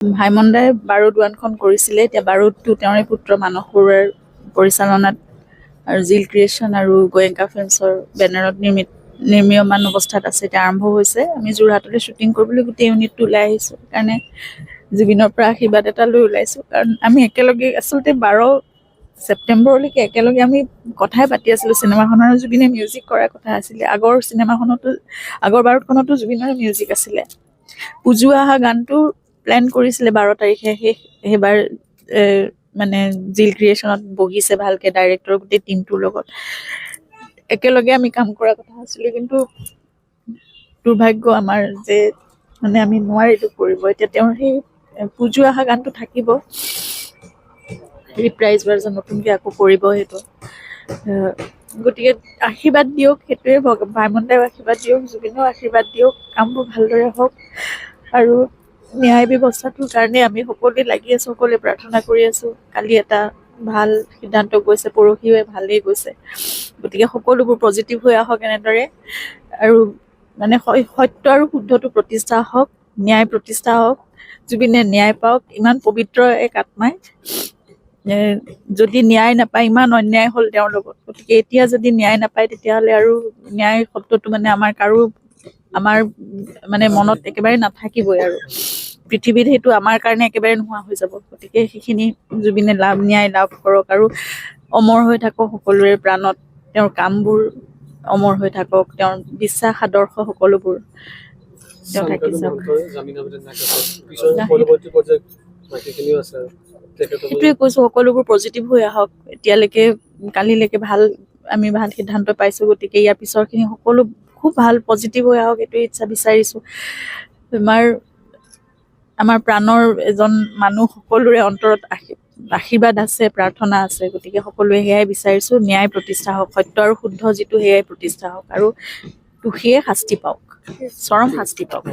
ভাইমন দাই বাৰুদ 1খন কৰিছিলে। এতিয়া বাৰুদটো তেওঁৰে পুত্ৰ মানস বৰুৱাৰ পৰিচালনাত আৰু জিল ক্ৰিয়েশ্যন আৰু গোয়েংকা ফিল্মছৰ বেনাৰত নিৰ্মীয়মান অৱস্থাত আছে। এতিয়া আৰম্ভ হৈছে। আমি যোৰহাটলৈ শ্বুটিং কৰিবলৈ গোটেই ইউনিটটো ওলাই আহিছোঁ। সেইকাৰণে জুবিনৰ পৰা আশীৰ্বাদ এটা লৈ ওলাইছোঁ। কাৰণ আমি একেলগে আচলতে 12 ছেপ্টেম্বৰলৈকে একেলগে আমি কথাই পাতি আছিলোঁ চিনেমাখনৰ। জুবিনে মিউজিক কৰাৰ কথা আছিলে। আগৰ চিনেমাখনতো আগৰ বাৰুদখনতো জুবিনৰ মিউজিক আছিলে। পুজু আহা গানটো প্লেন কৰিছিলে 12 তাৰিখে। সেইবাৰ মানে জিল ক্ৰিয়েশ্যনত বহিছে ভালকৈ ডাইৰেক্টৰ গোটেই টিমটোৰ লগত একেলগে আমি কাম কৰাৰ কথা আছিলে। কিন্তু দুৰ্ভাগ্য আমাৰ যে মানে আমি নোৱাৰিলোঁ কৰিব। এতিয়া তেওঁৰ সেই পুজু আহা গানটো থাকিব, ৰিপ্ৰাইজ ভাৰ্জন নতুনকৈ আকৌ কৰিব সেইটো। গতিকে আশীৰ্বাদ দিয়ক, সেইটোৱে ভাইমন দাইও আশীৰ্বাদ দিয়ক, জুবিনেও আশীৰ্বাদ দিয়ক, কামবোৰ ভালদৰে হওক। আৰু ন্যায় ব্যৱস্থাটোৰ কাৰণে আমি সকলোৱে লাগি আছোঁ, সকলোৱে প্ৰাৰ্থনা কৰি আছোঁ। কালি এটা ভাল সিদ্ধান্ত গৈছে, পৰহিও ভালেই গৈছে। গতিকে সকলোবোৰ পজিটিভ হৈ আহক এনেদৰে। আৰু মানে সত্য আৰু শুদ্ধটো প্ৰতিষ্ঠা হওক, ন্যায় প্ৰতিষ্ঠা হওক, জুবিনে ন্যায় পাওক। ইমান পবিত্ৰ এক আত্মাই যদি ন্যায় নাপায়, ইমান অন্যায় হ'ল তেওঁৰ লগত। গতিকে এতিয়া যদি ন্যায় নাপায়, তেতিয়াহ'লে আৰু ন্যায় শব্দটো মানে আমাৰ মানে মনত একেবাৰে নাথাকিবই আৰু পৃথিৱীত সেইটো আমাৰ কাৰণে একেবাৰে নোহোৱা হৈ যাব। গতিকে সেইখিনি জুবিনে ন্যায় লাভ কৰক আৰু অমৰ হৈ থাকক সকলোৰে প্ৰাণত। তেওঁৰ কামবোৰ অমৰ হৈ থাকক, তেওঁৰ বিশ্বাস আদৰ্শ সকলোবোৰ তেওঁ থাকি যাওক। সেইটোৱে কৈছোঁ, সকলোবোৰ পজিটিভ হৈ আহক। এতিয়ালৈকে কালিলৈকে আমি ভাল সিদ্ধান্ত পাইছোঁ। গতিকে ইয়াৰ পিছৰখিনি সকলো খুব ভাল পজিটিভ হৈ আহক, এইটোৱে ইচ্ছা বিচাৰিছোঁ। আমাৰ প্ৰাণৰ এজন মানুহ, সকলোৰে অন্তৰত আশীৰ্বাদ আছে, প্ৰাৰ্থনা আছে। গতিকে সকলোৱে সেয়াই বিচাৰিছোঁ, ন্যায় প্ৰতিষ্ঠা হওক, সত্য আৰু শুদ্ধ যিটো সেয়াই প্ৰতিষ্ঠা হওক, আৰু দোষীয়ে শাস্তি পাওক, চৰম শাস্তি পাওক।